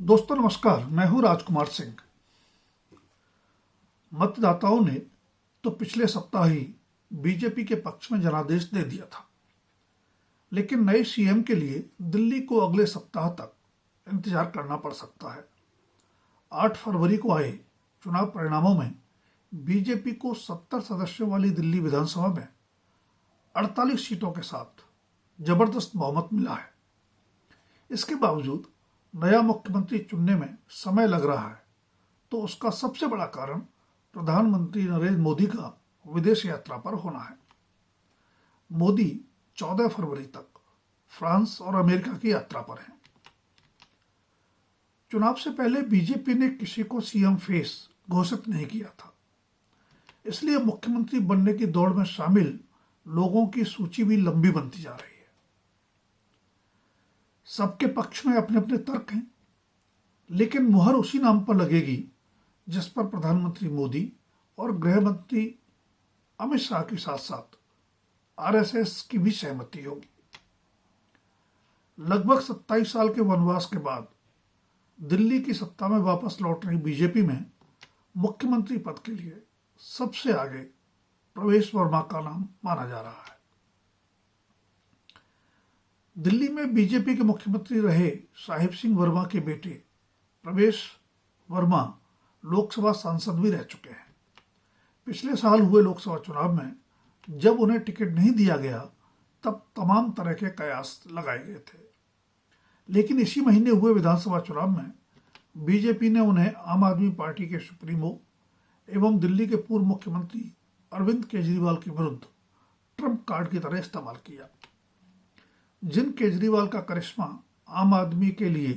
दोस्तों नमस्कार, मैं हूं राजकुमार सिंह। मतदाताओं ने तो पिछले सप्ताह ही बीजेपी के पक्ष में जनादेश दे दिया था, लेकिन नए सीएम के लिए दिल्ली को अगले सप्ताह तक इंतजार करना पड़ सकता है। 8 फरवरी को आए चुनाव परिणामों में बीजेपी को 70 सदस्यों वाली दिल्ली विधानसभा में 48 सीटों के साथ जबरदस्त बहुमत मिला है। इसके बावजूद नया मुख्यमंत्री चुनने में समय लग रहा है, तो उसका सबसे बड़ा कारण प्रधानमंत्री नरेंद्र मोदी का विदेश यात्रा पर होना है। मोदी 14 फरवरी तक फ्रांस और अमेरिका की यात्रा पर हैं। चुनाव से पहले बीजेपी ने किसी को सीएम फेस घोषित नहीं किया था, इसलिए मुख्यमंत्री बनने की दौड़ में शामिल लोगों की सूची भी लंबी बनती जा रही है। सबके पक्ष में अपने अपने तर्क हैं, लेकिन मुहर उसी नाम पर लगेगी जिस पर प्रधानमंत्री मोदी और गृह मंत्री अमित शाह के साथ साथ आरएसएस की भी सहमति होगी। लगभग 27 साल के वनवास के बाद दिल्ली की सत्ता में वापस लौट रही बीजेपी में मुख्यमंत्री पद के लिए सबसे आगे प्रवेश वर्मा का नाम माना जा रहा है। दिल्ली में बीजेपी के मुख्यमंत्री रहे साहिब सिंह वर्मा के बेटे प्रवेश वर्मा लोकसभा सांसद भी रह चुके हैं। पिछले साल हुए लोकसभा चुनाव में जब उन्हें टिकट नहीं दिया गया, तब तमाम तरह के कयास लगाए गए थे, लेकिन इसी महीने हुए विधानसभा चुनाव में बीजेपी ने उन्हें आम आदमी पार्टी के सुप्रीमो एवं दिल्ली के पूर्व मुख्यमंत्री अरविंद केजरीवाल के विरुद्ध ट्रम्प कार्ड की तरह इस्तेमाल किया। जिन केजरीवाल का करिश्मा आम आदमी के लिए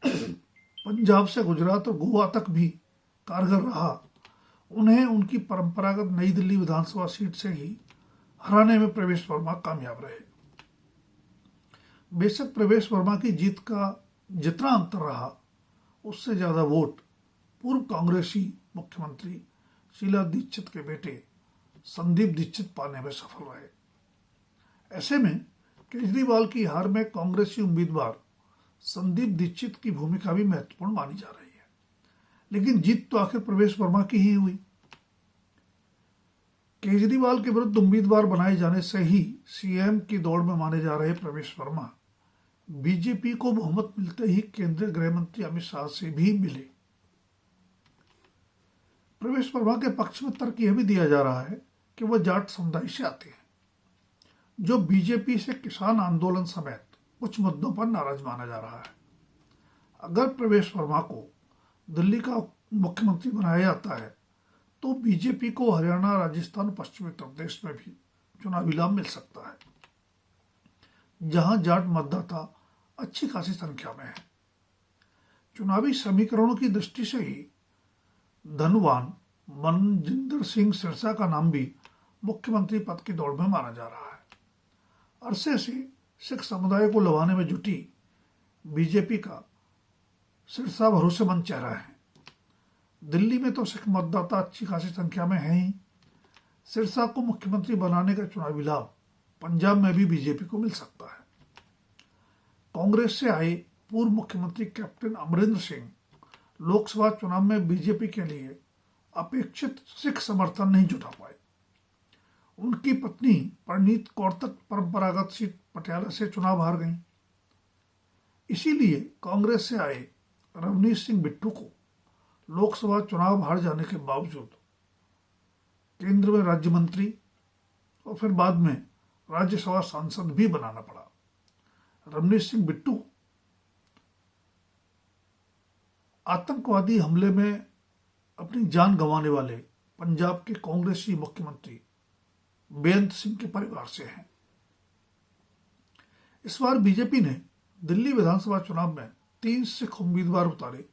पंजाब से गुजरात और गोवा तक भी कारगर रहा, उन्हें उनकी परंपरागत नई दिल्ली विधानसभा सीट से ही हराने में प्रवेश वर्मा कामयाब रहे। बेशक प्रवेश वर्मा की जीत का जितना अंतर रहा, उससे ज्यादा वोट पूर्व कांग्रेसी मुख्यमंत्री शीला दीक्षित के बेटे संदीप दीक्षित पाने में सफल रहे। ऐसे में केजरीवाल की हार में कांग्रेसी उम्मीदवार संदीप दीक्षित की भूमिका भी महत्वपूर्ण मानी जा रही है, लेकिन जीत तो आखिर प्रवेश वर्मा की ही हुई। केजरीवाल के विरुद्ध उम्मीदवार बनाए जाने से ही सीएम की दौड़ में माने जा रहे प्रवेश वर्मा बीजेपी को बहुमत मिलते ही केंद्रीय गृह मंत्री अमित शाह से भी मिले। प्रवेश वर्मा के पक्ष में तर्क यह भी दिया जा रहा है कि वह जाट समुदाय से आते हैं, जो बीजेपी से किसान आंदोलन समेत कुछ मुद्दों पर नाराज माना जा रहा है। अगर प्रवेश वर्मा को दिल्ली का मुख्यमंत्री बनाया जाता है, तो बीजेपी को हरियाणा, राजस्थान, पश्चिमी उत्तर प्रदेश में भी चुनावी लाभ मिल सकता है, जहां जाट मतदाता अच्छी खासी संख्या में है। चुनावी समीकरणों की दृष्टि से ही धनवान मनजिंदर सिंह सिरसा का नाम भी मुख्यमंत्री पद की दौड़ में माना जा रहा है। अरसे से सिख समुदाय को लवाने में जुटी बीजेपी का सिरसा भरोसेमंद चेहरा है। दिल्ली में तो सिख मतदाता अच्छी खासी संख्या में है ही। सिरसा को मुख्यमंत्री बनाने का चुनावी लाभ पंजाब में भी बीजेपी को मिल सकता है। कांग्रेस से आए पूर्व मुख्यमंत्री कैप्टन अमरिंदर सिंह लोकसभा चुनाव में बीजेपी के लिए अपेक्षित सिख समर्थन नहीं जुटा पाए। उनकी पत्नी परनीत कौर तक परंपरागत सीट पटियाला से चुनाव हार गईं। इसीलिए कांग्रेस से आए रवनीत सिंह बिट्टू को लोकसभा चुनाव हार जाने के बावजूद केंद्र में राज्य मंत्री और फिर बाद में राज्यसभा सांसद भी बनाना पड़ा। रवनीत सिंह बिट्टू आतंकवादी हमले में अपनी जान गंवाने वाले पंजाब के कांग्रेसी मुख्यमंत्री बेअंत सिंह के परिवार से हैं। इस बार बीजेपी ने दिल्ली विधानसभा चुनाव में 3 सिख उम्मीदवार उतारे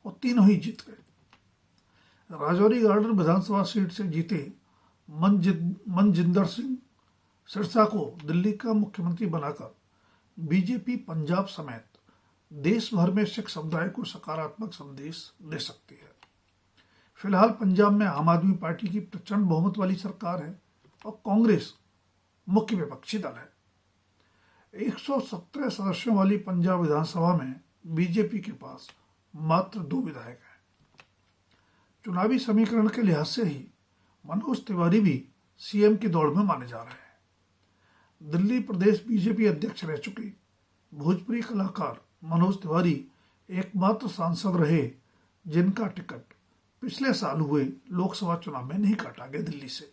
और तीनों ही जीत गए। राजौरी गार्डन विधानसभा सीट से जीते मनजिंदर सिंह सिरसा को दिल्ली का मुख्यमंत्री बनाकर बीजेपी पंजाब समेत देश भर में सिख समुदाय को सकारात्मक संदेश दे सकती है। फिलहाल पंजाब में आम आदमी पार्टी की प्रचंड बहुमत वाली सरकार है और कांग्रेस मुख्य विपक्षी दल है। 117 सदस्यों वाली पंजाब विधानसभा में बीजेपी के पास मात्र 2 विधायक हैं। चुनावी समीकरण के लिहाज से ही मनोज तिवारी भी सीएम की दौड़ में माने जा रहे हैं। दिल्ली प्रदेश बीजेपी अध्यक्ष रह चुके भोजपुरी कलाकार मनोज तिवारी एकमात्र सांसद रहे जिनका टिकट पिछले साल हुए लोकसभा चुनाव में नहीं काटा गया दिल्ली से।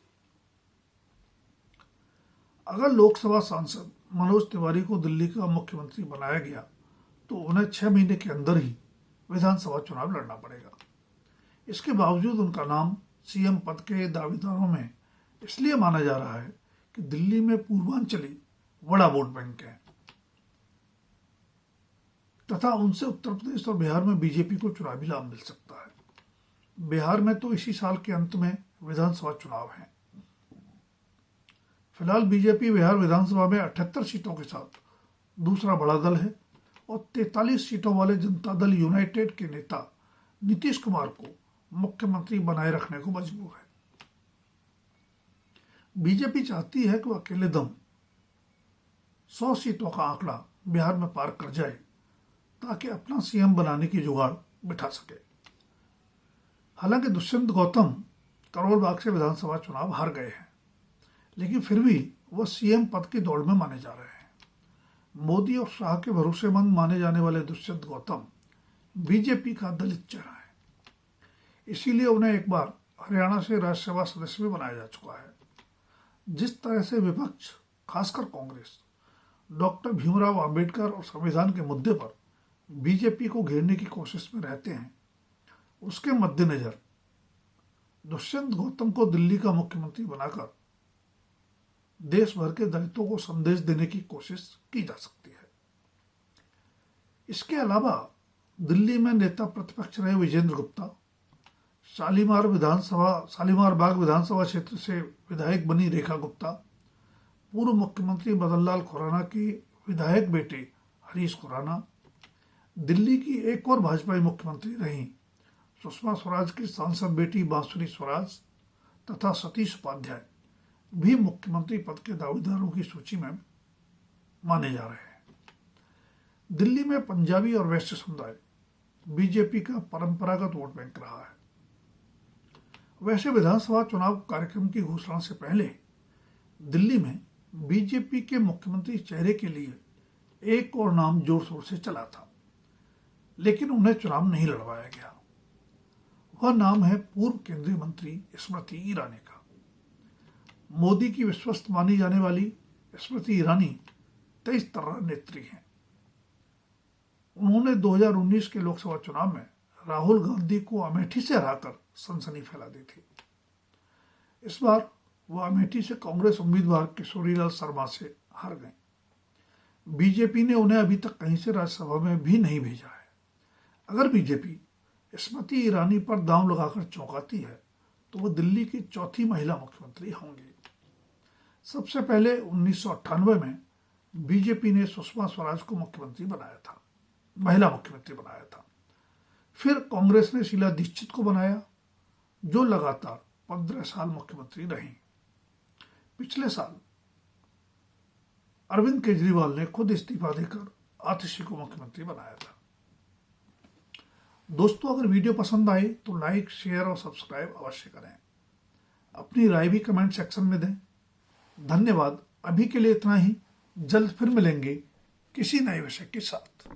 अगर लोकसभा सांसद मनोज तिवारी को दिल्ली का मुख्यमंत्री बनाया गया तो उन्हें 6 महीने के अंदर ही विधानसभा चुनाव लड़ना पड़ेगा। इसके बावजूद उनका नाम सीएम पद के दावेदारों में इसलिए माना जा रहा है कि दिल्ली में पूर्वांचली बड़ा वोट बैंक है तथा उनसे उत्तर प्रदेश और बिहार में बीजेपी को चुनावी लाभ मिल सकता है। बिहार में तो इसी साल के अंत में विधानसभा चुनाव हैं। फिलहाल बीजेपी बिहार विधानसभा में 78 सीटों के साथ दूसरा बड़ा दल है और 43 सीटों वाले जनता दल यूनाइटेड के नेता नीतीश कुमार को मुख्यमंत्री बनाए रखने को मजबूर है। बीजेपी चाहती है कि वह अकेले दम 100 सीटों का आंकड़ा बिहार में पार कर जाए ताकि अपना सीएम बनाने की जुगाड़ बिठा सके। हालांकि दुष्यंत गौतम करोल बाग से विधानसभा चुनाव हार गए हैं, लेकिन फिर भी वह सीएम पद की दौड़ में माने जा रहे हैं। मोदी और शाह के भरोसेमंद माने जाने वाले दुष्यंत गौतम बीजेपी का दलित चेहरा है, इसीलिए उन्हें एक बार हरियाणा से राज्यसभा सदस्य भी बनाया जा चुका है। जिस तरह से विपक्ष खासकर कांग्रेस डॉक्टर भीमराव अंबेडकर और संविधान के मुद्दे पर बीजेपी को घेरने की कोशिश में रहते हैं, उसके मद्देनजर दुष्यंत गौतम को दिल्ली का मुख्यमंत्री बनाकर देश भर के दलितों को संदेश देने की कोशिश की जा सकती है। इसके अलावा दिल्ली में नेता प्रतिपक्ष रहे विजेंद्र गुप्ता, शालीमार बाग विधानसभा क्षेत्र से विधायक बनी रेखा गुप्ता, पूर्व मुख्यमंत्री मदन लाल खुराना की विधायक बेटे हरीश खुराना, दिल्ली की एक और भाजपाई मुख्यमंत्री रही सुषमा स्वराज की सांसद बेटी बांसुरी स्वराज तथा सतीश उपाध्याय भी मुख्यमंत्री पद के दावेदारों की सूची में माने जा रहे हैं। दिल्ली में पंजाबी और वैश्य समुदाय बीजेपी का परंपरागत वोट बैंक रहा है। वैसे विधानसभा चुनाव कार्यक्रम की घोषणा से पहले दिल्ली में बीजेपी के मुख्यमंत्री चेहरे के लिए एक और नाम जोर शोर से चला था, लेकिन उन्हें चुनाव नहीं लड़वाया गया। वह नाम है पूर्व केंद्रीय मंत्री स्मृति ईरानी का। मोदी की विश्वस्त मानी जाने वाली स्मृति ईरानी तेज तर्रार नेत्री हैं। उन्होंने 2019 के लोकसभा चुनाव में राहुल गांधी को अमेठी से हराकर सनसनी फैला दी थी। इस बार वह अमेठी से कांग्रेस उम्मीदवार किशोरीलाल शर्मा से हार गए। बीजेपी ने उन्हें अभी तक कहीं से राज्यसभा में भी नहीं भेजा है। अगर बीजेपी स्मृति ईरानी पर दांव लगाकर चौंकाती है तो वह दिल्ली की चौथी महिला मुख्यमंत्री होंगी। सबसे पहले 1998 में बीजेपी ने सुषमा स्वराज को महिला मुख्यमंत्री बनाया था। फिर कांग्रेस ने शीला दीक्षित को बनाया, जो लगातार 15 साल मुख्यमंत्री रहीं। पिछले साल अरविंद केजरीवाल ने खुद इस्तीफा देकर आतिशी को मुख्यमंत्री बनाया था। दोस्तों, अगर वीडियो पसंद आए तो लाइक, शेयर और सब्सक्राइब अवश्य करें। अपनी राय भी कमेंट सेक्शन में दें। धन्यवाद। अभी के लिए इतना ही। जल्द फिर मिलेंगे किसी नए विषय के साथ।